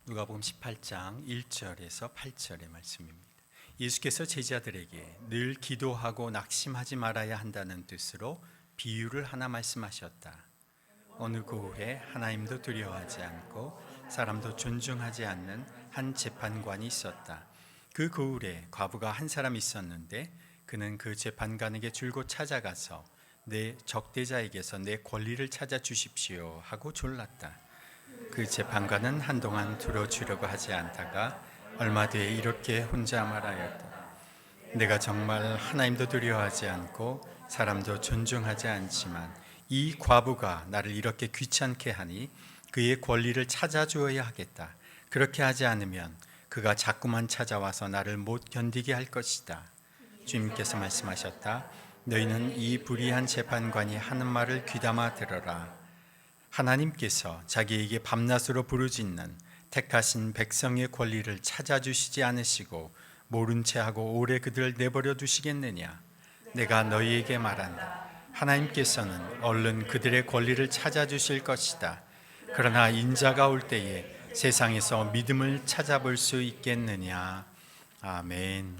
누가복음 18장 1절에서 8절의 말씀입니다. 예수께서 제자들에게 늘 기도하고 낙심하지 말아야 한다는 뜻으로 비유를 하나 말씀하셨다. 어느 고을에 하나님도 두려워하지 않고 사람도 존중하지 않는 한 재판관이 있었다. 그 고을에 과부가 한 사람 있었는데 그는 그 재판관에게 줄곧 찾아가서 내 적대자에게서 내 권리를 찾아 주십시오 하고 졸랐다. 그 재판관은 한동안 들어주려고 하지 않다가 얼마 뒤에 이렇게 혼자 말하였다. 내가 정말 하나님도 두려워하지 않고 사람도 존중하지 않지만 이 과부가 나를 이렇게 귀찮게 하니 그의 권리를 찾아주어야 하겠다. 그렇게 하지 않으면 그가 자꾸만 찾아와서 나를 못 견디게 할 것이다. 주님께서 말씀하셨다. 너희는 이 불의한 재판관이 하는 말을 귀담아 들어라. 하나님께서 자기에게 밤낮으로 부르짖는 택하신 백성의 권리를 찾아주시지 않으시고 모른 채 하고 오래 그들을 내버려 두시겠느냐. 내가 너희에게 말한다. 하나님께서는 얼른 그들의 권리를 찾아주실 것이다. 그러나 인자가 올 때에 세상에서 믿음을 찾아볼 수 있겠느냐. 아멘.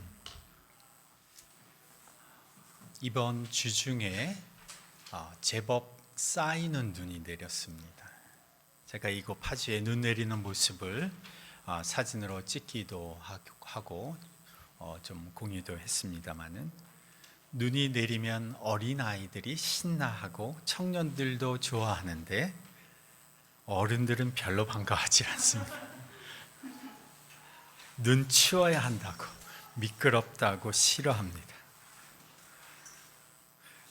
이번 주 중에 제법 쌓이는 눈이 내렸습니다. 제가 이곳 파주에 눈 내리는 모습을 사진으로 찍기도 하고 좀 공유도 했습니다마는 눈이 내리면 어린아이들이 신나하고 청년들도 좋아하는데 어른들은 별로 반가워하지 않습니다. 눈 치워야 한다고, 미끄럽다고 싫어합니다.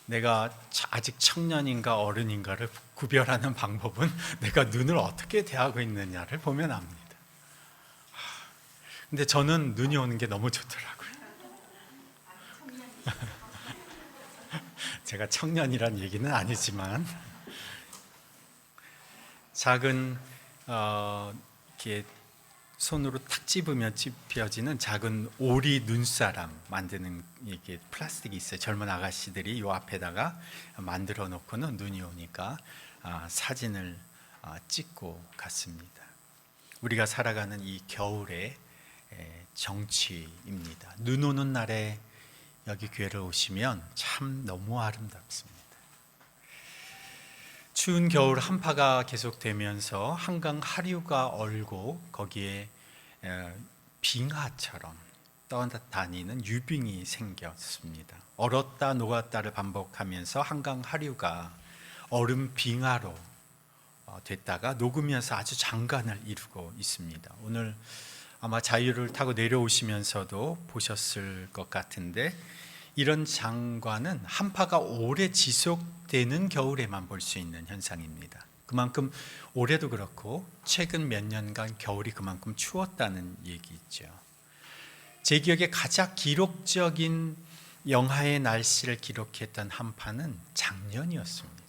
내가 아직 청년인가 어른인가를 구별하는 방법은 내가 눈을 어떻게 대하고 있느냐를 보면 압니다. 근데 저는 눈이 오는 게 너무 좋더라고요. 제가 청년이란 얘기는 아니지만 작은 이렇게 손으로 탁 집으면 찝혀지는 작은 오리 눈사람 만드는 이게 플라스틱이 있어요. 젊은 아가씨들이 요 앞에다가 만들어 놓고는 눈이 오니까 사진을 찍고 갔습니다. 우리가 살아가는 이 겨울의 정취입니다. 눈 오는 날에 여기 교회를 오시면 참 너무 아름답습니다. 추운 겨울 한파가 계속되면서 한강 하류가 얼고 거기에 빙하처럼 떠다니는 유빙이 생겼습니다. 얼었다 녹았다를 반복하면서 한강 하류가 얼음 빙하로 됐다가 녹으면서 아주 장관을 이루고 있습니다. 오늘 아마 자유를 타고 내려오시면서도 보셨을 것 같은데 이런 장관은 한파가 오래 지속되는 겨울에만 볼 수 있는 현상입니다. 그만큼 올해도 그렇고 최근 몇 년간 겨울이 그만큼 추웠다는 얘기죠. 제 기억에 가장 기록적인 영하의 날씨를 기록했던 한파는 작년이었습니다.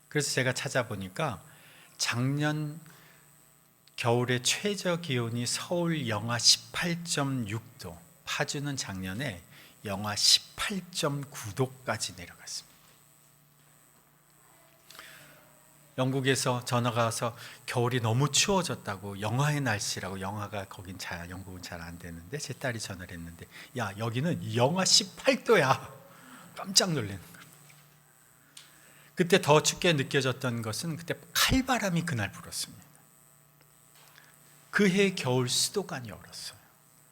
그래서 제가 찾아보니까 작년 겨울의 최저 기온이 서울 영하 18.6도, 파주는 작년에 영하 18.9도까지 내려갔습니다. 영국에서 전화가 와서 겨울이 너무 추워졌다고, 영하의 날씨라고, 영하가 거긴 영국은 잘 안 되는데 제 딸이 전화를 했는데 야 여기는 영하 18도야. 깜짝 놀라는 거예요. 그때 더 춥게 느껴졌던 것은 그때 칼바람이 그날 불었습니다. 그해 겨울 수도관이 얼었어요.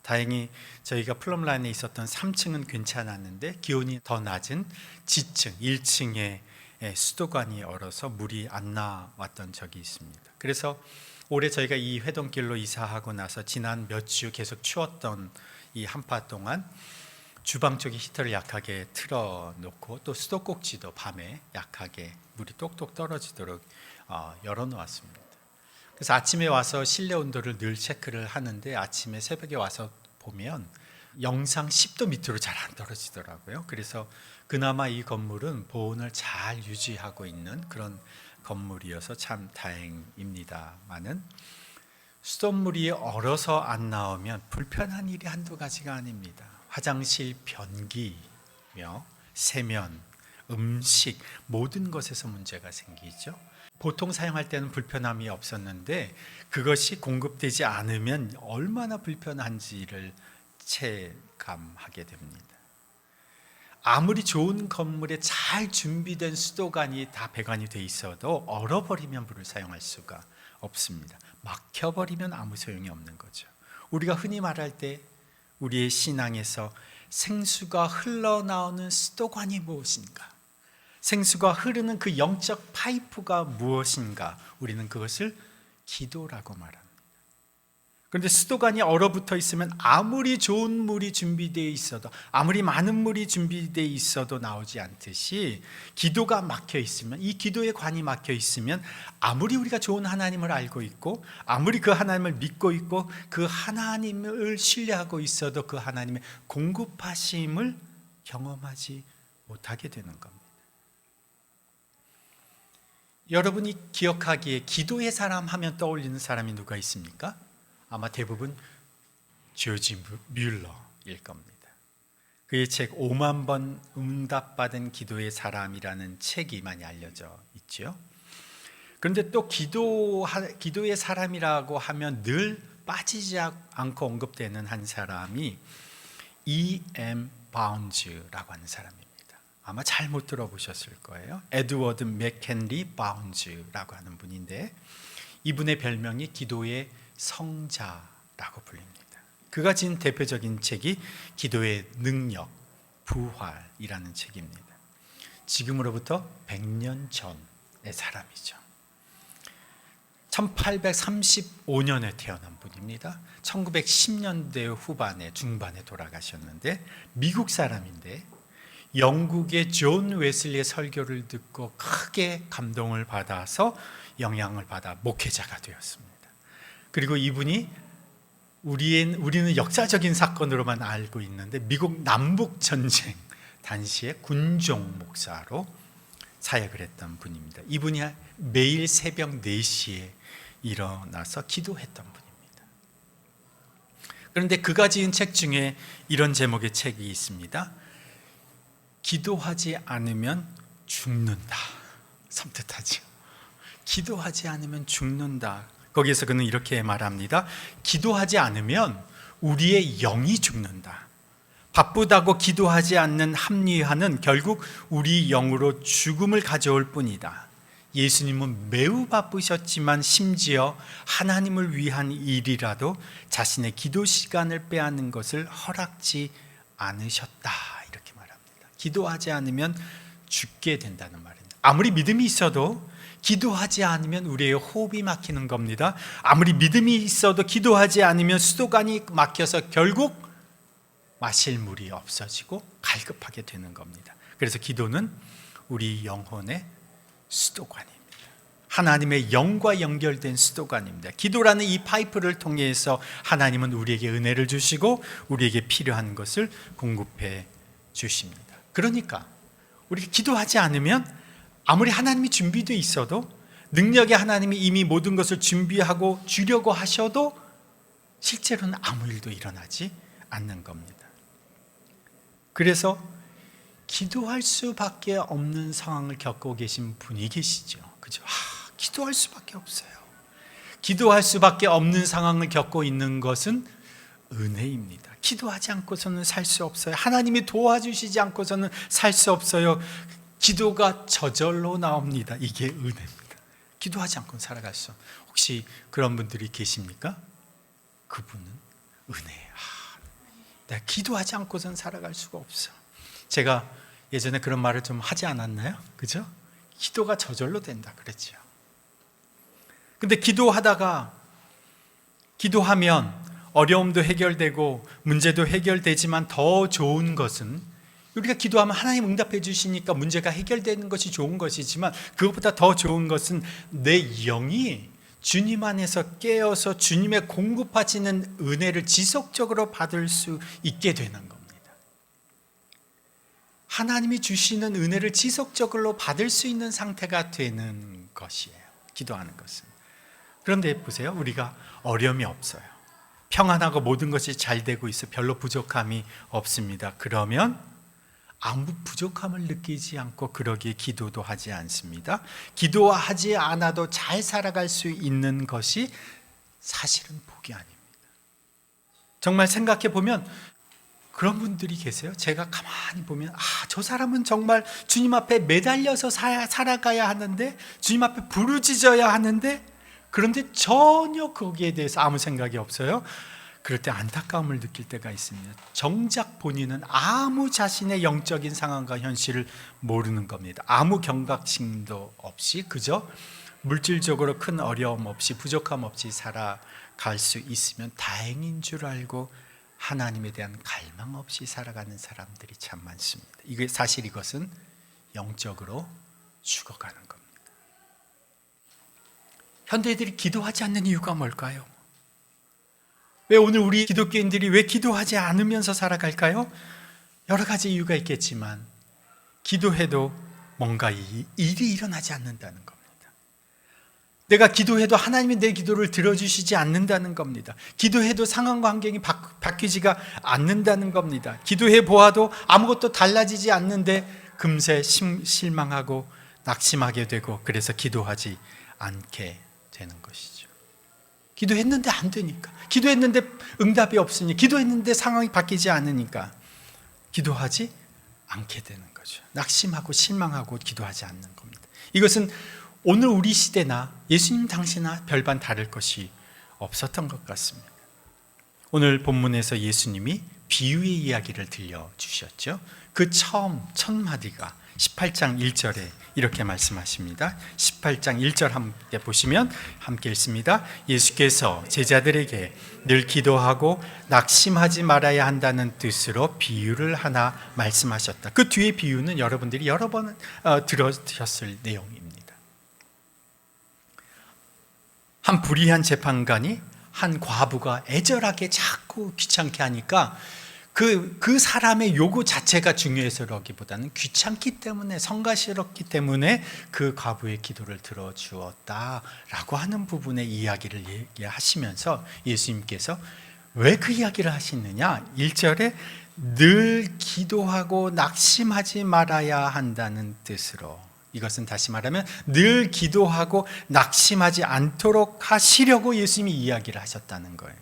다행히 저희가 플럼라인에 있었던 3층은 괜찮았는데 기온이 더 낮은 지층 1층에 수도관이 얼어서 물이 안 나왔던 적이 있습니다. 그래서 올해 저희가 이 회동길로 이사하고 나서 지난 몇 주 계속 추웠던 이 한파 동안 주방 쪽에 히터를 약하게 틀어놓고 또 수도꼭지도 밤에 약하게 물이 똑똑 떨어지도록 열어놓았습니다. 그래서 아침에 와서 실내 온도를 늘 체크를 하는데 아침에 새벽에 와서 보면 영상 10도 밑으로 잘 안 떨어지더라고요. 그래서 그나마 이 건물은 보온을 잘 유지하고 있는 그런 건물이어서 참 다행입니다만은 수돗물이 얼어서 안 나오면 불편한 일이 한두 가지가 아닙니다. 화장실 변기며 세면, 음식 모든 것에서 문제가 생기죠. 보통 사용할 때는 불편함이 없었는데 그것이 공급되지 않으면 얼마나 불편한지를 체감하게 됩니다. 아무리 좋은 건물에 잘 준비된 수도관이 다 배관이 돼 있어도 얼어버리면 물을 사용할 수가 없습니다. 막혀버리면 아무 소용이 없는 거죠. 우리가 흔히 말할 때 우리의 신앙에서 생수가 흘러나오는 수도관이 무엇인가? 생수가 흐르는 그 영적 파이프가 무엇인가? 우리는 그것을 기도라고 말합니다. 그런데 수도관이 얼어붙어 있으면 아무리 좋은 물이 준비되어 있어도, 아무리 많은 물이 준비되어 있어도 나오지 않듯이 기도가 막혀 있으면, 이 기도의 관이 막혀 있으면 아무리 우리가 좋은 하나님을 알고 있고 아무리 그 하나님을 믿고 있고 그 하나님을 신뢰하고 있어도 그 하나님의 공급하심을 경험하지 못하게 되는 겁니다. 여러분이 기억하기에 기도의 사람 하면 떠올리는 사람이 누가 있습니까? 아마 대부분 조지 뮬러일 겁니다. 그의 책 5만 번 응답받은 기도의 사람이라는 책이 많이 알려져 있죠. 그런데 또 기도의 사람이라고 하면 늘 빠지지 않고 언급되는 한 사람이 E.M. 바운즈라고 하는 사람입니다. 아마 잘못 들어보셨을 거예요. 에드워드 맥켄리 바운즈라고 하는 분인데 이분의 별명이 기도의 성자라고 불립니다. 그가 지은 대표적인 책이 기도의 능력, 부활이라는 책입니다. 지금으로부터 100년 전의 사람이죠. 1835년에 태어난 분입니다. 1910년대 후반에 중반에 돌아가셨는데 미국 사람인데 영국의 존 웨슬리의 설교를 듣고 크게 감동을 받아서 영향을 받아 목회자가 되었습니다. 그리고 이분이 우리는 역사적인 사건으로만 알고 있는데 미국 남북전쟁 당시에 군종 목사로 사역을 했던 분입니다. 이분이 매일 새벽 4시에 일어나서 기도했던 분입니다. 그런데 그가 지은 책 중에 이런 제목의 책이 있습니다. 기도하지 않으면 죽는다. 섬뜩하죠. 기도하지 않으면 죽는다. 거기에서 그는 이렇게 말합니다. 기도하지 않으면 우리의 영이 죽는다. 바쁘다고 기도하지 않는 합리화는 결국 우리 영으로 죽음을 가져올 뿐이다. 예수님은 매우 바쁘셨지만 심지어 하나님을 위한 일이라도 자신의 기도 시간을 빼앗는 것을 허락지 않으셨다. 이렇게 말합니다. 기도하지 않으면 죽게 된다는 말입니다. 아무리 믿음이 있어도 기도하지 않으면 우리의 호흡이 막히는 겁니다. 아무리 믿음이 있어도 기도하지 않으면 수도관이 막혀서 결국 마실 물이 없어지고 갈급하게 되는 겁니다. 그래서 기도는 우리 영혼의 수도관입니다. 하나님의 영과 연결된 수도관입니다. 기도라는 이 파이프를 통해서 하나님은 우리에게 은혜를 주시고 우리에게 필요한 것을 공급해 주십니다. 그러니까 우리가 기도하지 않으면 아무리 하나님이 준비되어 있어도 능력의 하나님이 이미 모든 것을 준비하고 주려고 하셔도 실제로는 아무 일도 일어나지 않는 겁니다. 그래서 기도할 수밖에 없는 상황을 겪고 계신 분이 계시죠. 그죠? 기도할 수밖에 없어요. 기도할 수밖에 없는 상황을 겪고 있는 것은 은혜입니다. 기도하지 않고서는 살 수 없어요. 하나님이 도와주시지 않고서는 살 수 없어요. 기도가 저절로 나옵니다. 이게 은혜입니다. 기도하지 않고는 살아갈 수 없어요. 혹시 그런 분들이 계십니까? 그분은 은혜예요. 내가 기도하지 않고서는 살아갈 수가 없어. 제가 예전에 그런 말을 좀 하지 않았나요? 그죠? 기도가 저절로 된다 그랬죠. 근데 기도하면 어려움도 해결되고 문제도 해결되지만 더 좋은 것은 우리가 기도하면 하나님 응답해 주시니까 문제가 해결되는 것이 좋은 것이지만 그것보다 더 좋은 것은 내 영이 주님 안에서 깨어서 주님의 공급하시는 은혜를 지속적으로 받을 수 있게 되는 겁니다. 하나님이 주시는 은혜를 지속적으로 받을 수 있는 상태가 되는 것이에요. 기도하는 것은. 그런데 보세요. 우리가 어려움이 없어요. 평안하고 모든 것이 잘 되고 있어 별로 부족함이 없습니다. 그러면 아무 부족함을 느끼지 않고 그러기에 기도도 하지 않습니다. 기도하지 않아도 잘 살아갈 수 있는 것이 사실은 복이 아닙니다. 정말 생각해 보면 그런 분들이 계세요. 제가 가만히 보면 저 사람은 정말 주님 앞에 매달려서 살아가야 하는데, 주님 앞에 부르짖어야 하는데, 그런데 전혀 거기에 대해서 아무 생각이 없어요. 그럴 때 안타까움을 느낄 때가 있습니다. 정작 본인은 아무 자신의 영적인 상황과 현실을 모르는 겁니다. 아무 경각심도 없이 그저 물질적으로 큰 어려움 없이 부족함 없이 살아갈 수 있으면 다행인 줄 알고 하나님에 대한 갈망 없이 살아가는 사람들이 참 많습니다. 이게 사실 이것은 영적으로 죽어가는 겁니다. 현대인들이 기도하지 않는 이유가 뭘까요? 왜 오늘 우리 기독교인들이 왜 기도하지 않으면서 살아갈까요? 여러 가지 이유가 있겠지만 기도해도 뭔가 일이 일어나지 않는다는 겁니다. 내가 기도해도 하나님이 내 기도를 들어주시지 않는다는 겁니다. 기도해도 상황과 환경이 바뀌지가 않는다는 겁니다. 기도해 보아도 아무것도 달라지지 않는데 금세 실망하고 낙심하게 되고, 그래서 기도하지 않게 되는 것이죠. 기도했는데 안 되니까, 기도했는데 응답이 없으니, 기도했는데 상황이 바뀌지 않으니까 기도하지 않게 되는 거죠. 낙심하고 실망하고 기도하지 않는 겁니다. 이것은 오늘 우리 시대나 예수님 당시나 별반 다를 것이 없었던 것 같습니다. 오늘 본문에서 예수님이 비유의 이야기를 들려주셨죠. 그 첫 마디가 18장 1절에 이렇게 말씀하십니다. 18장 1절 함께 보시면 함께 읽습니다. 예수께서 제자들에게 늘 기도하고 낙심하지 말아야 한다는 뜻으로 비유를 하나 말씀하셨다. 그 뒤에 비유는 여러분들이 여러 번 들으셨을 내용입니다. 한 불의한 재판관이 한 과부가 애절하게 자꾸 귀찮게 하니까 그 사람의 요구 자체가 중요해서라기보다는 귀찮기 때문에, 성가시럽기 때문에 그 과부의 기도를 들어주었다라고 하는 부분의 이야기를 얘기하시면서 예수님께서 왜 그 이야기를 하시느냐? 1절에 늘 기도하고 낙심하지 말아야 한다는 뜻으로, 이것은 다시 말하면 늘 기도하고 낙심하지 않도록 하시려고 예수님이 이야기를 하셨다는 거예요.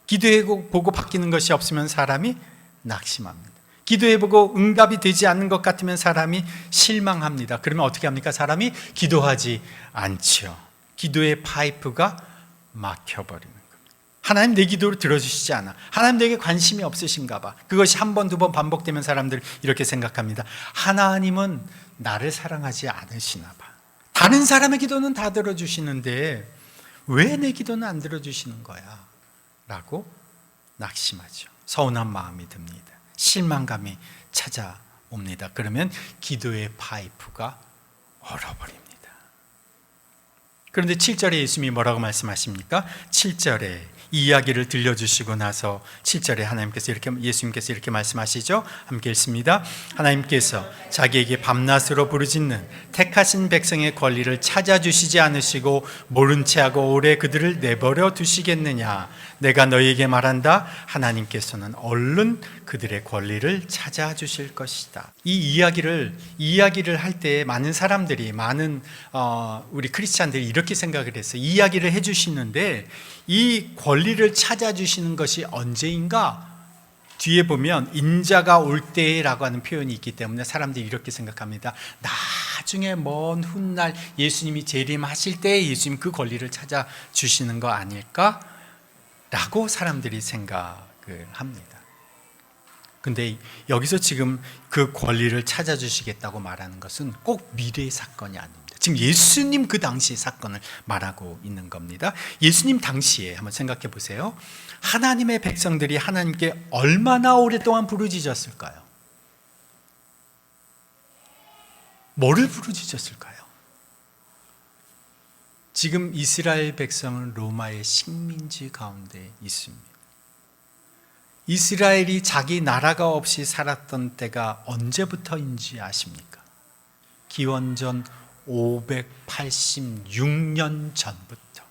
기도해보고 바뀌는 것이 없으면 사람이 낙심합니다. 기도해보고 응답이 되지 않는 것 같으면 사람이 실망합니다. 그러면 어떻게 합니까? 사람이 기도하지 않죠. 기도의 파이프가 막혀버리는 겁니다. 하나님 내 기도를 들어주시지 않아. 하나님 내게 관심이 없으신가 봐. 그것이 한 번, 두 번 반복되면 사람들 이렇게 생각합니다. 하나님은 나를 사랑하지 않으시나 봐. 다른 사람의 기도는 다 들어주시는데 왜 내 기도는 안 들어주시는 거야? 라고 낙심하죠. 서운한 마음이 듭니다. 실망감이 찾아옵니다. 그러면 기도의 파이프가 얼어버립니다. 그런데 7절에 예수님이 뭐라고 말씀하십니까? 7절에 이 이야기를 들려주시고 나서 7절에 예수님께서 이렇게 말씀하시죠. 함께 읽습니다. 하나님께서 자기에게 밤낮으로 부르짖는 택하신 백성의 권리를 찾아주시지 않으시고 모른 채 하고 오래 그들을 내버려 두시겠느냐? 내가 너희에게 말한다. 하나님께서는 얼른 그들의 권리를 찾아주실 것이다. 이 이야기를 할 때 많은 사람들이, 우리 크리스찬들이 이렇게 생각을 했어요. 이 이야기를 해주시는데 이 권리를 찾아주시는 것이 언제인가? 뒤에 보면 인자가 올 때라고 하는 표현이 있기 때문에 사람들이 이렇게 생각합니다. 나중에 먼 훗날 예수님이 재림하실 때 예수님 그 권리를 찾아주시는 거 아닐까? 라고 사람들이 생각을 합니다. 근데 여기서 지금 그 권리를 찾아주시겠다고 말하는 것은 꼭 미래의 사건이 아닙니다. 지금 예수님 그 당시의 사건을 말하고 있는 겁니다. 예수님 당시에 한번 생각해 보세요. 하나님의 백성들이 하나님께 얼마나 오랫동안 부르짖었을까요? 뭐를 부르짖었을까요? 지금 이스라엘 백성은 로마의 식민지 가운데 있습니다. 이스라엘이 자기 나라가 없이 살았던 때가 언제부터인지 아십니까? 기원전 586년 전부터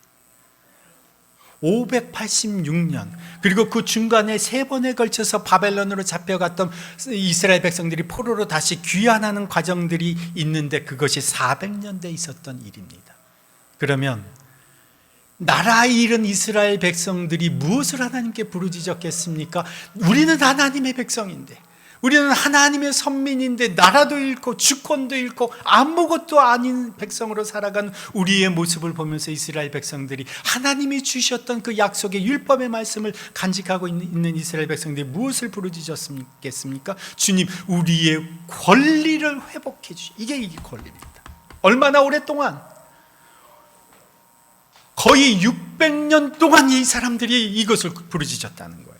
586년, 그리고 그 중간에 3번에 걸쳐서 바벨론으로 잡혀갔던 이스라엘 백성들이 포로로 다시 귀환하는 과정들이 있는데 그것이 400년대 있었던 일입니다. 그러면 나라 잃은 이스라엘 백성들이 무엇을 하나님께 부르짖었겠습니까? 우리는 하나님의 백성인데, 우리는 하나님의 선민인데, 나라도 잃고 주권도 잃고 아무것도 아닌 백성으로 살아간 우리의 모습을 보면서 이스라엘 백성들이 하나님이 주셨던 그 약속의 율법의 말씀을 간직하고 있는 이스라엘 백성들이 무엇을 부르짖었겠습니까? 주님, 우리의 권리를 회복해 주시. 이게 권리입니다. 얼마나 오랫동안, 거의 600년 동안 이 사람들이 이것을 부르짖었다는 거예요.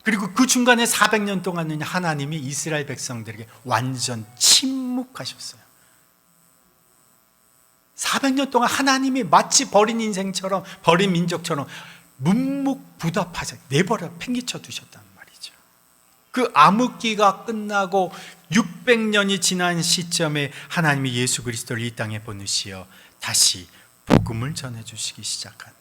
그리고 그 중간에 400년 동안은 하나님이 이스라엘 백성들에게 완전 침묵하셨어요. 400년 동안 하나님이 마치 버린 인생처럼, 버린 민족처럼 묵묵부답하셔, 내버려 팽개쳐 두셨단 말이죠. 그 암흑기가 끝나고 600년이 지난 시점에 하나님이 예수 그리스도를 이 땅에 보내시어 다시 복음을 전해주시기 시작합니다.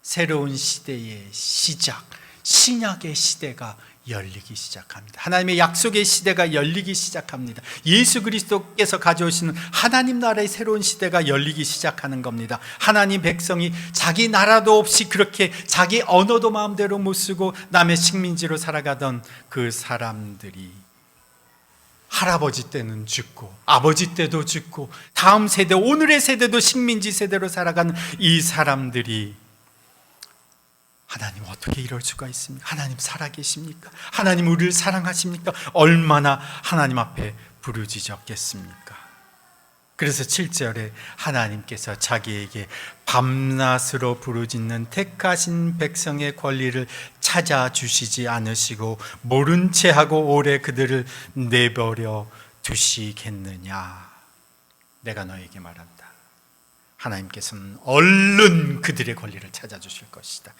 새로운 시대의 시작, 신약의 시대가 열리기 시작합니다. 하나님의 약속의 시대가 열리기 시작합니다. 예수 그리스도께서 가져오시는 하나님 나라의 새로운 시대가 열리기 시작하는 겁니다. 하나님 백성이 자기 나라도 없이 그렇게 자기 언어도 마음대로 못 쓰고 남의 식민지로 살아가던 그 사람들이 할아버지 때는 죽고 아버지 때도 죽고 다음 세대, 오늘의 세대도 식민지 세대로 살아가는 이 사람들이 하나님 어떻게 이럴 수가 있습니까? 하나님 살아계십니까? 하나님 우리를 사랑하십니까? 얼마나 하나님 앞에 부르짖었겠습니까? 그래서 7절에 하나님께서 자기에게 밤낮으로 부르짖는 택하신 백성의 권리를 찾아주시지 않으시고 모른 채 하고 오래 그들을 내버려 두시겠느냐. 내가 너에게 말한다. 하나님께서는 얼른 그들의 권리를 찾아주실 것이다.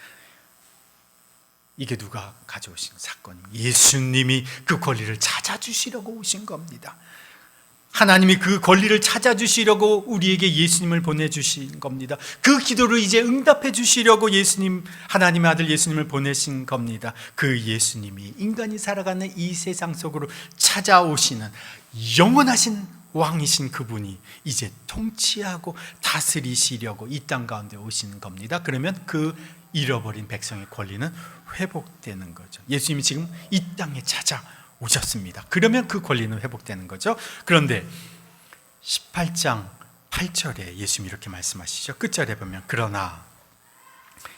이게 누가 가져오신 사건입니다. 예수님이 그 권리를 찾아주시려고 오신 겁니다. 하나님이 그 권리를 찾아주시려고 우리에게 예수님을 보내주신 겁니다. 그 기도를 이제 응답해 주시려고 예수님, 하나님의 아들 예수님을 보내신 겁니다. 그 예수님이 인간이 살아가는 이 세상 속으로 찾아오시는 영원하신 왕이신 그분이 이제 통치하고 다스리시려고 이 땅 가운데 오시는 겁니다. 그러면 그 잃어버린 백성의 권리는 회복되는 거죠. 예수님이 지금 이 땅에 찾아오셨습니다. 그러면 그 권리는 회복되는 거죠. 그런데 18장 8절에 예수님이 이렇게 말씀하시죠. 끝절에 보면 그러나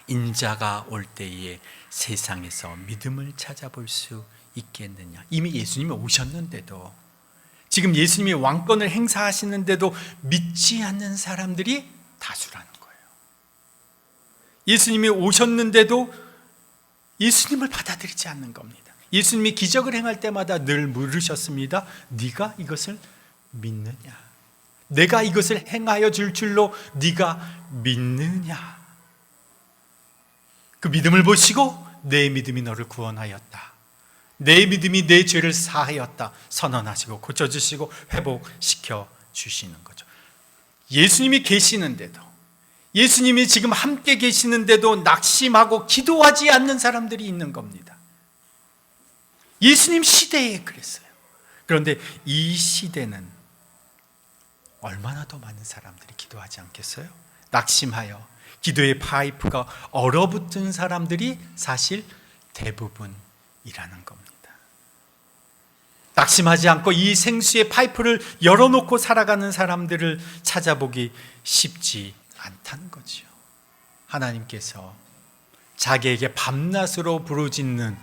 인자가 올 때에 세상에서 믿음을 찾아볼 수 있겠느냐. 이미 예수님이 오셨는데도, 지금 예수님이 왕권을 행사하시는데도 믿지 않는 사람들이 다수라는 거예요. 예수님이 오셨는데도 예수님을 받아들이지 않는 겁니다. 예수님이 기적을 행할 때마다 늘 물으셨습니다. 네가 이것을 믿느냐? 내가 이것을 행하여 줄 줄로 네가 믿느냐? 그 믿음을 보시고 내 믿음이 너를 구원하였다, 내 믿음이 내 죄를 사하였다 선언하시고 고쳐주시고 회복시켜 주시는 거죠. 예수님이 계시는데도, 예수님이 지금 함께 계시는데도 낙심하고 기도하지 않는 사람들이 있는 겁니다. 예수님 시대에 그랬어요. 그런데 이 시대는 얼마나 더 많은 사람들이 기도하지 않겠어요? 낙심하여 기도의 파이프가 얼어붙은 사람들이 사실 대부분이라는 겁니다. 낙심하지 않고 이 생수의 파이프를 열어놓고 살아가는 사람들을 찾아보기 쉽지 않다는 거죠. 하나님께서 자기에게 밤낮으로 부르짖는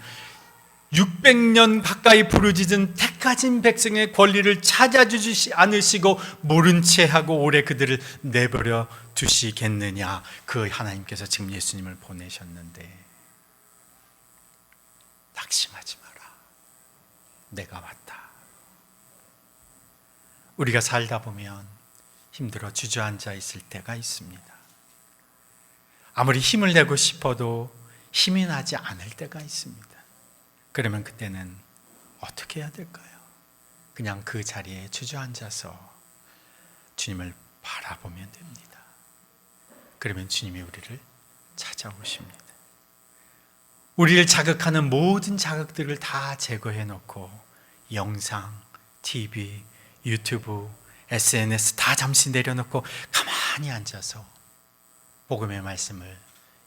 600년 가까이 부르짖은 택하신 백성의 권리를 찾아주지 않으시고 모른 채 하고 오래 그들을 내버려 두시겠느냐. 그 하나님께서 지금 예수님을 보내셨는데 낙심하지 마라, 내가 왔다. 우리가 살다 보면 힘들어 주저앉아 있을 때가 있습니다. 아무리 힘을 내고 싶어도 힘이 나지 않을 때가 있습니다. 그러면 그때는 어떻게 해야 될까요? 그냥 그 자리에 주저앉아서 주님을 바라보면 됩니다. 그러면 주님이 우리를 찾아오십니다. 우리를 자극하는 모든 자극들을 다 제거해 놓고 영상, TV, 유튜브, SNS 다 잠시 내려놓고 가만히 앉아서 복음의 말씀을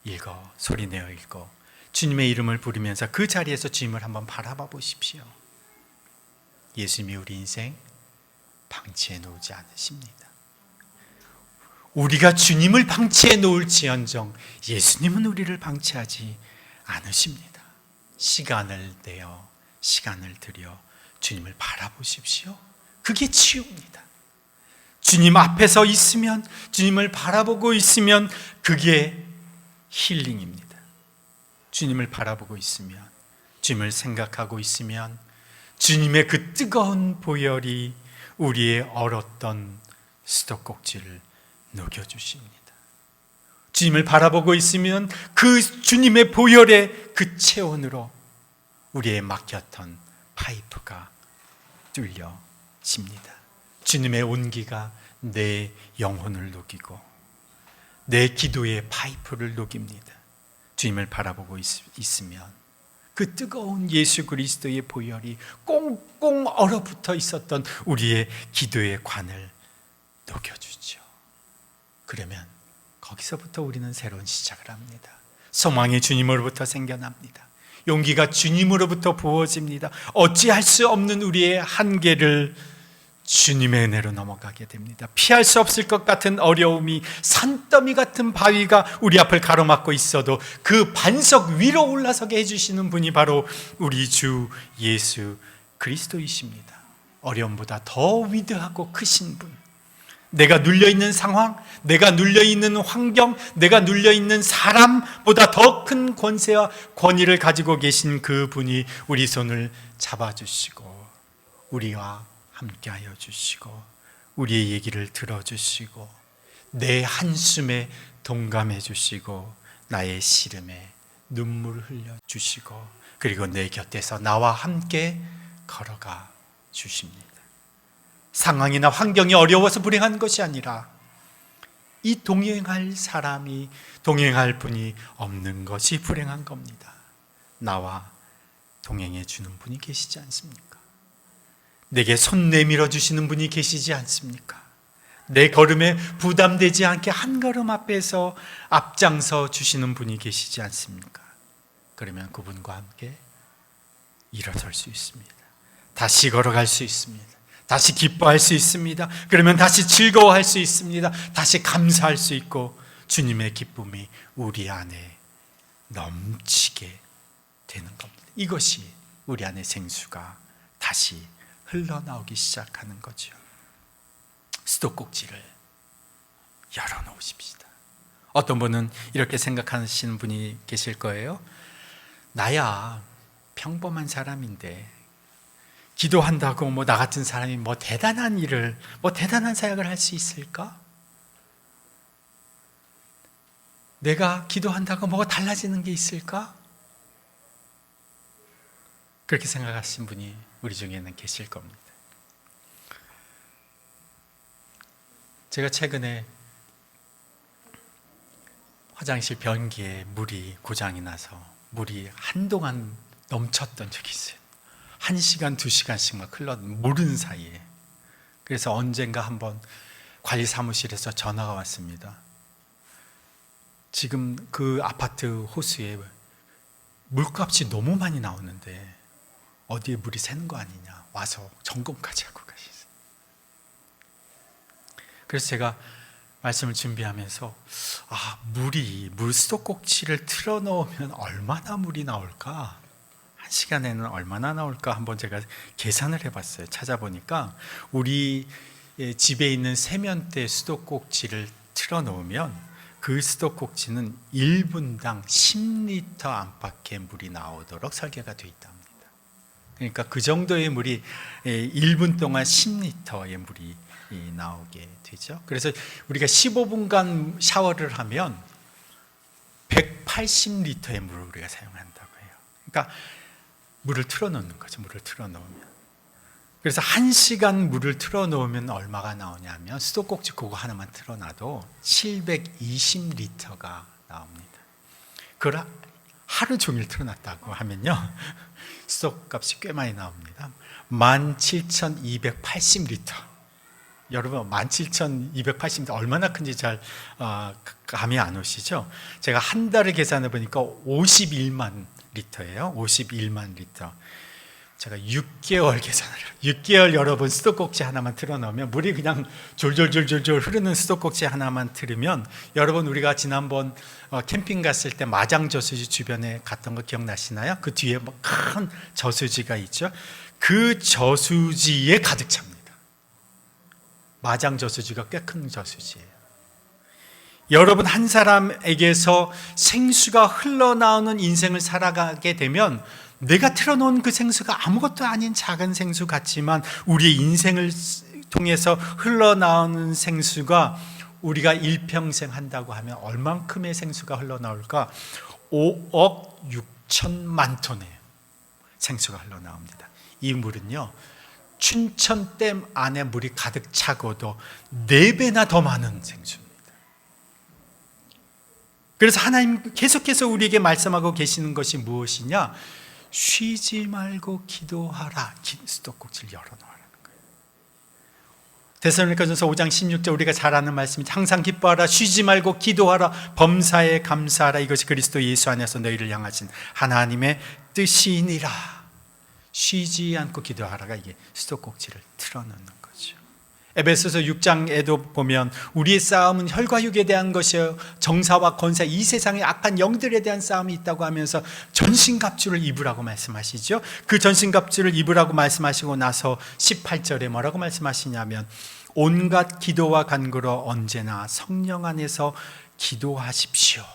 읽어, 소리내어 읽고 주님의 이름을 부르면서 그 자리에서 주님을 한번 바라봐 보십시오. 예수님이 우리 인생 방치해 놓지 않으십니다. 우리가 주님을 방치해 놓을지언정 예수님은 우리를 방치하지 않으십니다. 시간을 내어, 시간을 들여 주님을 바라보십시오. 그게 치유입니다. 주님 앞에 서 있으면, 주님을 바라보고 있으면 그게 힐링입니다. 주님을 바라보고 있으면, 주님을 생각하고 있으면 주님의 그 뜨거운 보혈이 우리의 얼었던 수도꼭지를 녹여주십니다. 주님을 바라보고 있으면 그 주님의 보혈의 그 체온으로 우리의 막혔던 파이프가 뚫려집니다. 주님의 온기가 내 영혼을 녹이고 내 기도의 파이프를 녹입니다. 주님을 바라보고 있으면 그 뜨거운 예수 그리스도의 보혈이 꽁꽁 얼어붙어 있었던 우리의 기도의 관을 녹여주죠. 그러면 거기서부터 우리는 새로운 시작을 합니다. 소망이 주님으로부터 생겨납니다. 용기가 주님으로부터 부어집니다. 어찌할 수 없는 우리의 한계를 주님의 은혜로 넘어가게 됩니다. 피할 수 없을 것 같은 어려움이 산더미 같은 바위가 우리 앞을 가로막고 있어도 그 반석 위로 올라서게 해주시는 분이 바로 우리 주 예수 그리스도이십니다. 어려움보다 더 위대하고 크신 분, 내가 눌려있는 상황, 내가 눌려있는 환경, 내가 눌려있는 사람보다 더 큰 권세와 권위를 가지고 계신 그 분이 우리 손을 잡아주시고 우리와 함께하여 주시고 우리의 얘기를 들어주시고 내 한숨에 동감해 주시고 나의 시름에 눈물을 흘려주시고 그리고 내 곁에서 나와 함께 걸어가 주십니다. 상황이나 환경이 어려워서 불행한 것이 아니라 이 동행할 사람이, 동행할 분이 없는 것이 불행한 겁니다. 나와 동행해 주는 분이 계시지 않습니까? 내게 손 내밀어 주시는 분이 계시지 않습니까? 내 걸음에 부담되지 않게 한 걸음 앞에서 앞장서 주시는 분이 계시지 않습니까? 그러면 그분과 함께 일어설 수 있습니다. 다시 걸어갈 수 있습니다. 다시 기뻐할 수 있습니다. 그러면 다시 즐거워할 수 있습니다. 다시 감사할 수 있고 주님의 기쁨이 우리 안에 넘치게 되는 겁니다. 이것이 우리 안에 생수가 다시 흘러나오기 시작하는 거죠. 수도꼭지를 열어놓으십시다. 어떤 분은 이렇게 생각하시는 분이 계실 거예요. 나야 평범한 사람인데 기도한다고 나 같은 사람이 대단한 일을, 대단한 사역을 할 수 있을까? 내가 기도한다고 뭐가 달라지는 게 있을까? 그렇게 생각하신 분이 우리 중에는 계실 겁니다. 제가 최근에 화장실 변기에 물이 고장이 나서 물이 한동안 넘쳤던 적이 있어요. 1시간, 2시간씩 막 모르는 사이에. 그래서 언젠가 한번 관리사무실에서 전화가 왔습니다. 지금 그 아파트 호수에 물값이 너무 많이 나오는데 어디에 물이 새는 거 아니냐, 와서 점검까지 하고 가셨어요. 그래서 제가 말씀을 준비하면서 물 수도꼭지를 틀어놓으면 얼마나 물이 나올까, 1시간에는 얼마나 나올까 한번 제가 계산을 해봤어요. 찾아보니까 우리 집에 있는 세면대 수도꼭지를 틀어놓으면 그 수도꼭지는 1분당 10리터 안팎의 물이 나오도록 설계가 되어 있답니다. 그러니까 그 정도의 물이 1분 동안 10리터의 물이 나오게 되죠. 그래서 우리가 15분간 샤워를 하면 180리터의 물을 우리가 사용한다고 해요. 그러니까 물을 틀어놓는 거죠. 물을 틀어놓으면. 그래서 1시간 물을 틀어놓으면 얼마가 나오냐면 수도꼭지 그거 하나만 틀어놔도 720리터가 나옵니다. 그걸 하루 종일 틀어놨다고 하면요 수도값이 꽤 많이 나옵니다. 17,280리터. 여러분 17,280리터 얼마나 큰지 잘 감이 안 오시죠? 제가 한 달을 계산해 보니까 51만 리터예요. 51만 리터. 제가 6개월 계산을 해요. 6개월 여러분 수도꼭지 하나만 틀어놓으면 물이 그냥 졸졸졸졸 흐르는 수도꼭지 하나만 틀으면 여러분 우리가 지난번 캠핑 갔을 때 마장저수지 주변에 갔던 거 기억나시나요? 그 뒤에 큰 저수지가 있죠. 그 저수지에 가득 찹니다. 마장저수지가 꽤 큰 저수지예요. 여러분 한 사람에게서 생수가 흘러나오는 인생을 살아가게 되면 내가 틀어놓은 그 생수가 아무것도 아닌 작은 생수 같지만 우리의 인생을 통해서 흘러나오는 생수가 우리가 일평생 한다고 하면 얼만큼의 생수가 흘러나올까? 5억 6천만 톤의 생수가 흘러나옵니다. 이 물은요 춘천댐 안에 물이 가득 차고도 4배나 더 많은 생수입니다. 그래서 하나님 계속해서 우리에게 말씀하고 계시는 것이 무엇이냐? 쉬지 말고 기도하라. 수도꼭지를 열어놓으라는 거예요. 데살로니가전서 5장 16절 우리가 잘 아는 말씀이 항상 기뻐하라, 쉬지 말고 기도하라, 범사에 감사하라. 이것이 그리스도 예수 안에서 너희를 향하신 하나님의 뜻이니라. 쉬지 않고 기도하라가 이게 수도꼭지를 틀어놓는 거죠. 에베소서 6장에도 보면 우리의 싸움은 혈과 육에 대한 것이요 정사와 권세, 이 세상의 악한 영들에 대한 싸움이 있다고 하면서 전신갑주를 입으라고 말씀하시죠. 그 전신갑주를 입으라고 말씀하시고 나서 18절에 뭐라고 말씀하시냐면 온갖 기도와 간구로 언제나 성령 안에서 기도하십시오.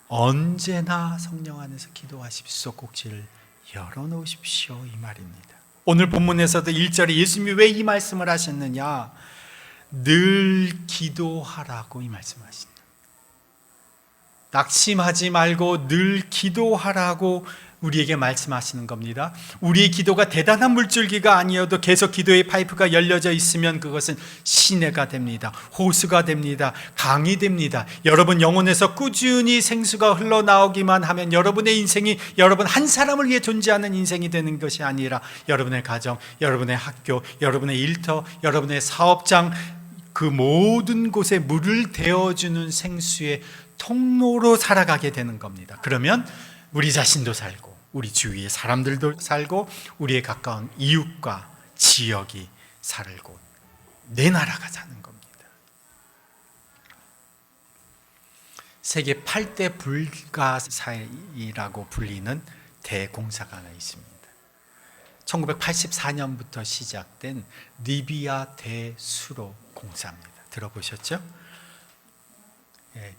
언제나 성령 안에서 기도하십시오. 수도꼭지를 열어놓으십시오, 이 말입니다. 오늘 본문에서도 1절에 예수님이 왜 이 말씀을 하셨느냐? 늘 기도하라고 이 말씀을 하신다. 낙심하지 말고 늘 기도하라고 우리에게 말씀하시는 겁니다. 우리의 기도가 대단한 물줄기가 아니어도 계속 기도의 파이프가 열려져 있으면 그것은 시내가 됩니다. 호수가 됩니다. 강이 됩니다. 여러분 영혼에서 꾸준히 생수가 흘러나오기만 하면 여러분의 인생이 여러분 한 사람을 위해 존재하는 인생이 되는 것이 아니라 여러분의 가정, 여러분의 학교, 여러분의 일터, 여러분의 사업장, 그 모든 곳에 물을 데워주는 생수의 통로로 살아가게 되는 겁니다. 그러면 우리 자신도 살고 우리 주위의 사람들도 살고 우리의 가까운 이웃과 지역이 살고 내 나라가 사는 겁니다. 세계 8대 불가사의라고 불리는 대공사가 하나 있습니다. 1984년부터 시작된 리비아 대수로 공사입니다. 들어보셨죠?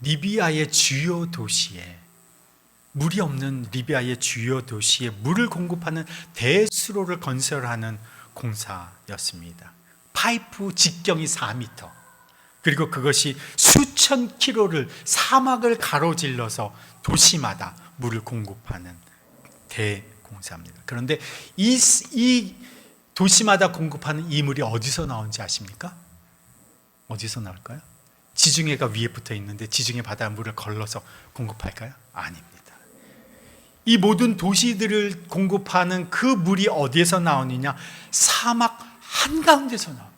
리비아의 주요 도시에 물이 없는 리비아의 주요 도시에 물을 공급하는 대수로를 건설하는 공사였습니다. 파이프 직경이 4m, 그리고 그것이 수천 킬로를 사막을 가로질러서 도시마다 물을 공급하는 대공사입니다. 그런데 이 도시마다 공급하는 이 물이 어디서 나오는지 아십니까? 어디서 나올까요? 지중해가 위에 붙어 있는데 지중해 바닷물을 걸러서 공급할까요? 아닙니다. 이 모든 도시들을 공급하는 그 물이 어디에서 나오느냐? 사막 한가운데서 나옵니다.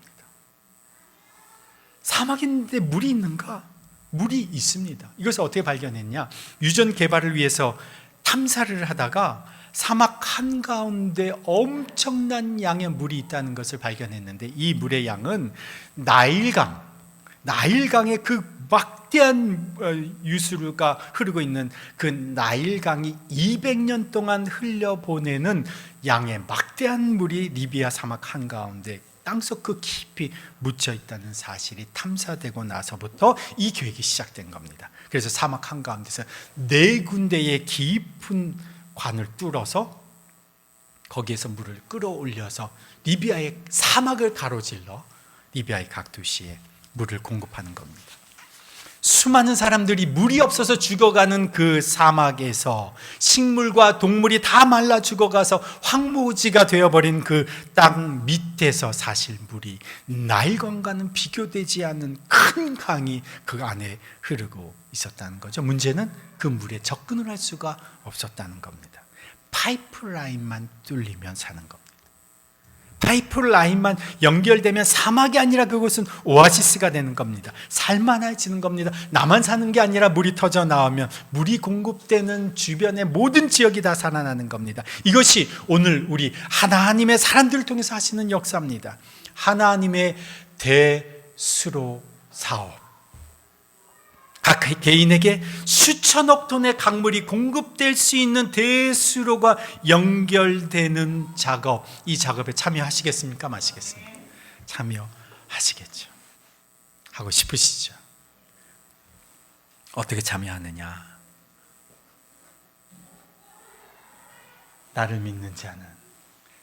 사막인데 물이 있는가? 물이 있습니다. 이것을 어떻게 발견했냐? 유전 개발을 위해서 탐사를 하다가 사막 한가운데 엄청난 양의 물이 있다는 것을 발견했는데 이 물의 양은 나일강의 그 막대한 유수가 흐르고 있는 그 나일강이 200년 동안 흘려보내는 양의 막대한 물이 리비아 사막 한가운데 땅속 그 깊이 묻혀 있다는 사실이 탐사되고 나서부터 이 계획이 시작된 겁니다. 그래서 사막 한가운데서 4군데의 깊은 관을 뚫어서 거기에서 물을 끌어올려서 리비아의 사막을 가로질러 리비아의 각 도시에 물을 공급하는 겁니다. 수많은 사람들이 물이 없어서 죽어가는 그 사막에서 식물과 동물이 다 말라 죽어가서 황무지가 되어버린 그 땅 밑에서 사실 물이 나일강과는 비교되지 않는 큰 강이 그 안에 흐르고 있었다는 거죠. 문제는 그 물에 접근을 할 수가 없었다는 겁니다. 파이프라인만 뚫리면 사는 겁니다. 파이프라인만 연결되면 사막이 아니라 그곳은 오아시스가 되는 겁니다. 살만해지는 겁니다. 나만 사는 게 아니라 물이 터져 나오면 물이 공급되는 주변의 모든 지역이 다 살아나는 겁니다. 이것이 오늘 우리 하나님의 사람들을 통해서 하시는 역사입니다. 하나님의 대수로 사업, 각 개인에게 수천억 톤의 강물이 공급될 수 있는 대수로가 연결되는 작업, 이 작업에 참여하시겠습니까? 마시겠습니까? 참여하시겠죠. 하고 싶으시죠? 어떻게 참여하느냐? 나를 믿는 자는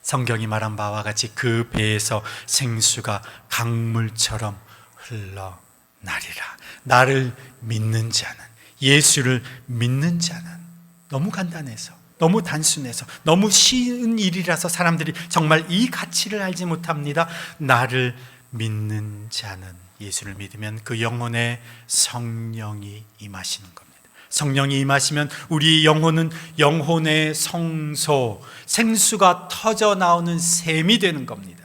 성경이 말한 바와 같이 그 배에서 생수가 강물처럼 흘러나리라. 나를 믿는 자는, 예수를 믿는 자는, 너무 간단해서, 너무 단순해서, 너무 쉬운 일이라서 사람들이 정말 이 가치를 알지 못합니다. 나를 믿는 자는, 예수를 믿으면 그 영혼에 성령이 임하시는 겁니다. 성령이 임하시면 우리 영혼은 영혼의 성소, 생수가 터져 나오는 샘이 되는 겁니다.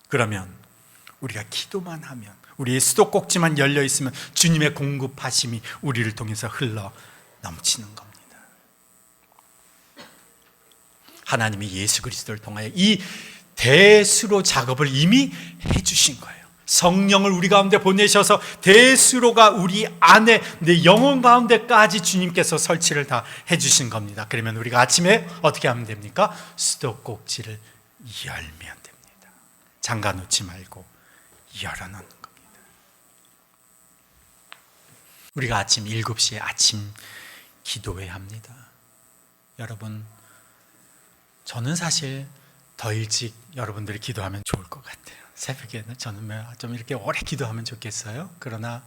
그러면 우리가 기도만 하면, 우리의 수도꼭지만 열려 있으면 주님의 공급하심이 우리를 통해서 흘러 넘치는 겁니다. 하나님이 예수 그리스도를 통하여 이 대수로 작업을 이미 해주신 거예요. 성령을 우리 가운데 보내셔서 대수로가 우리 안에, 내 영혼 가운데까지 주님께서 설치를 다 해주신 겁니다. 그러면 우리가 아침에 어떻게 하면 됩니까? 수도꼭지를 열면 됩니다. 잠가 놓지 말고 열어놓는 겁니다. 우리가 아침 7시에 아침 기도회 합니다. 여러분, 저는 사실 더 일찍 여러분들이 기도하면 좋을 것 같아요. 새벽에는 저는 좀 이렇게 오래 기도하면 좋겠어요. 그러나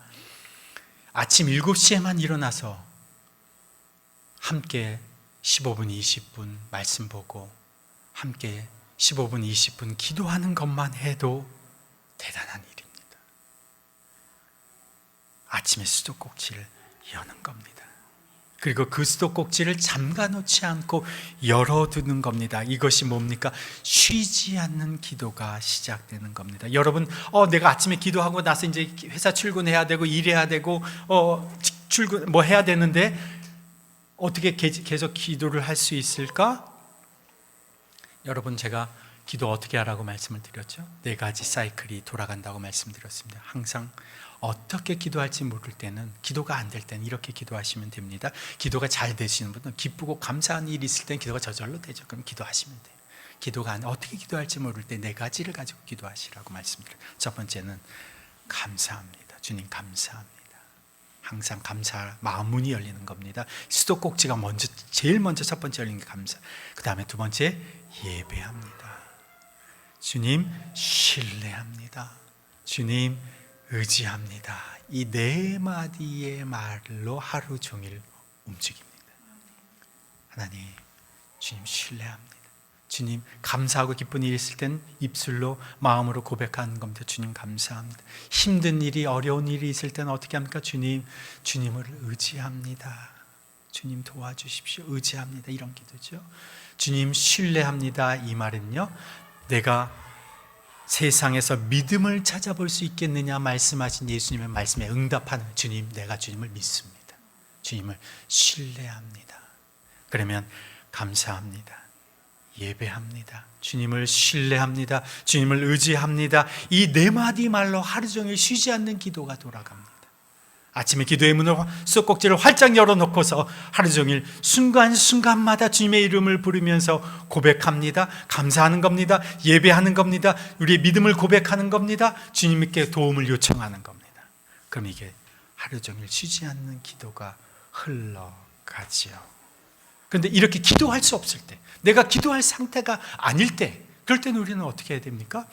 아침 7시에만 일어나서 함께 15분, 20분 말씀 보고 함께 15분, 20분 기도하는 것만 해도 대단한 일입니다. 아침에 수도꼭지를 여는 겁니다. 그리고 그 수도꼭지를 잠가놓지 않고 열어두는 겁니다. 이것이 뭡니까? 쉬지 않는 기도가 시작되는 겁니다. 여러분, 내가 아침에 기도하고 나서 이제 회사 출근해야 되고 일해야 되고 출근 뭐 해야 되는데 어떻게 계속 기도를 할 수 있을까? 여러분, 제가 기도 어떻게 하라고 말씀을 드렸죠? 4가지 사이클이 돌아간다고 말씀드렸습니다. 항상 어떻게 기도할지 모를 때는, 기도가 안 될 때는 이렇게 기도하시면 됩니다. 기도가 잘 되시는 분은, 기쁘고 감사한 일이 있을 때는 기도가 저절로 되죠. 그럼 기도하시면 돼요. 기도가 어떻게 기도할지 모를 때 4가지를 가지고 기도하시라고 말씀드려요. 첫 번째는 감사합니다. 주님 감사합니다. 항상 감사, 마음 문이 열리는 겁니다. 수도꼭지가 제일 먼저 첫 번째 열리는 게 감사. 그 다음에 두 번째 예배합니다. 주님 신뢰합니다. 주님 의지합니다. 이 4마디의 말로 하루 종일 움직입니다. 하나님, 주님 신뢰합니다. 주님 감사하고 기쁜 일이 있을 땐 입술로 마음으로 고백하는 겁니다. 주님 감사합니다. 힘든 일이, 어려운 일이 있을 때는 어떻게 합니까? 주님을 의지합니다. 주님 도와주십시오. 의지합니다. 이런 기도죠. 주님 신뢰합니다. 이 말은요, 내가 세상에서 믿음을 찾아볼 수 있겠느냐 말씀하신 예수님의 말씀에 응답하는, 주님, 내가 주님을 믿습니다. 주님을 신뢰합니다. 그러면 감사합니다. 예배합니다. 주님을 신뢰합니다. 주님을 의지합니다. 이 4마디 말로 하루 종일 쉬지 않는 기도가 돌아갑니다. 아침에 기도의 문을, 수도꼭지를 활짝 열어놓고서 하루 종일 순간순간마다 주님의 이름을 부르면서 고백합니다. 감사하는 겁니다. 예배하는 겁니다. 우리의 믿음을 고백하는 겁니다. 주님께 도움을 요청하는 겁니다. 그럼 이게 하루 종일 쉬지 않는 기도가 흘러가지요. 그런데 이렇게 기도할 수 없을 때, 내가 기도할 상태가 아닐 때, 그럴 때는 우리는 어떻게 해야 됩니까?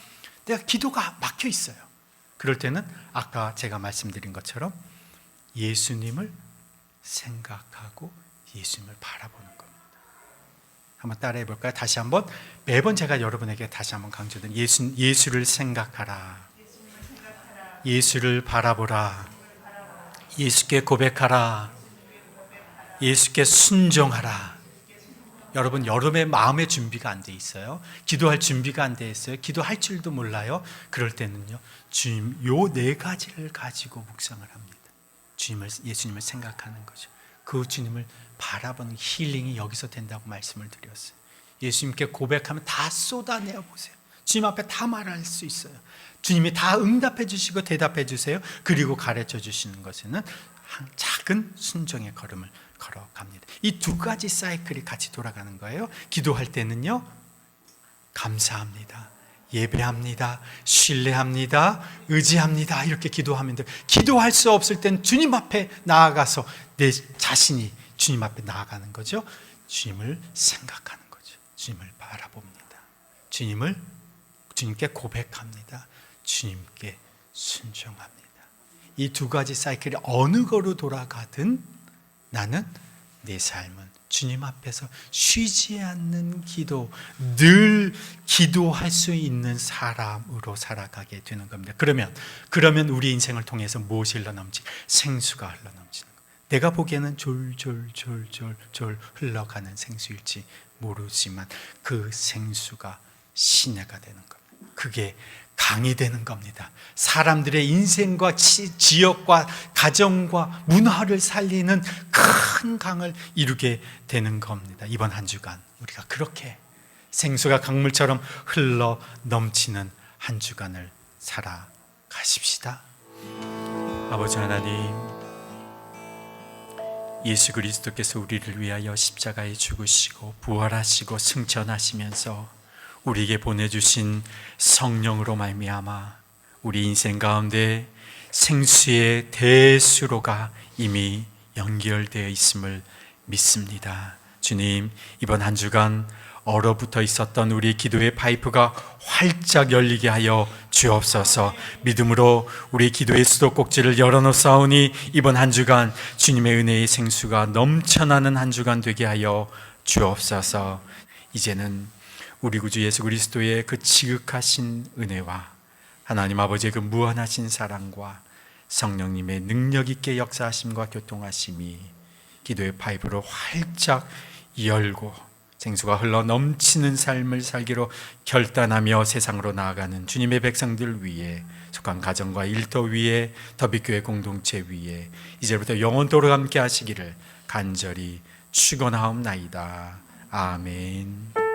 내가 기도가 막혀 있어요. 그럴 때는 아까 제가 말씀드린 것처럼 예수님을 생각하고 예수님을 바라보는 겁니다. 한번 따라해 볼까요? 다시 한번, 매번 제가 여러분에게 다시 한번 강조드린 예수를 생각하라, 예수를 바라보라, 예수께 고백하라, 예수께 순종하라. 여러분, 여름에 마음의 준비가 안 돼 있어요? 기도할 준비가 안 돼 있어요? 기도할 줄도 몰라요? 그럴 때는요, 주님, 요 네 가지를 가지고 묵상을 합니다. 예수님을 생각하는 거죠. 그 주님을 바라보는 힐링이 여기서 된다고 말씀을 드렸어요. 예수님께 고백하면 다 쏟아내어 보세요. 주님 앞에 다 말할 수 있어요. 주님이 다 응답해 주시고 대답해 주세요. 그리고 가르쳐 주시는 것에는 한 작은 순종의 걸음을 걸어갑니다. 이 두 가지 사이클이 같이 돌아가는 거예요. 기도할 때는요, 감사합니다, 예배합니다, 신뢰합니다, 의지합니다, 이렇게 기도하면 돼요. 기도할 수 없을 땐 주님 앞에 나아가서 내 자신이 주님 앞에 나아가는 거죠. 주님을 생각하는 거죠. 주님을 바라봅니다. 주님께 고백합니다. 주님께 순종합니다. 이 두 가지 사이클이 어느 거로 돌아가든 나는 내 삶은 주님 앞에서 쉬지 않는 기도, 늘 기도할 수 있는 사람으로 살아가게 되는 겁니다. 그러면 우리 인생을 통해서 무엇이 흘러넘지? 생수가 흘러넘치는 겁니다. 내가 보기에는 졸졸 흘러가는 생수일지 모르지만 그 생수가 시내가 되는 겁니다. 그게 강이 되는 겁니다. 사람들의 인생과 지역과 가정과 문화를 살리는 큰 강을 이루게 되는 겁니다. 이번 한 주간 우리가 그렇게 생수가 강물처럼 흘러 넘치는 한 주간을 살아가십시다. 아버지 하나님, 예수 그리스도께서 우리를 위하여 십자가에 죽으시고 부활하시고 승천하시면서 우리에게 보내주신 성령으로 말미암아 우리 인생 가운데 생수의 대수로가 이미 연결되어 있음을 믿습니다. 주님, 이번 한 주간 얼어붙어 있었던 우리 기도의 파이프가 활짝 열리게 하여 주옵소서. 믿음으로 우리 기도의 수도꼭지를 열어놓사오니 이번 한 주간 주님의 은혜의 생수가 넘쳐나는 한 주간 되게 하여 주옵소서. 이제는 우리 구주 예수 그리스도의 그 지극하신 은혜와 하나님 아버지의 그 무한하신 사랑과 성령님의 능력 있게 역사하심과 교통하심이 기도의 파이프로 활짝 열고 생수가 흘러 넘치는 삶을 살기로 결단하며 세상으로 나아가는 주님의 백성들 위에, 속한 가정과 일터 위에, 더빛교회 공동체 위에 이제부터 영원토록 함께 하시기를 간절히 축원하옵나이다. 아멘.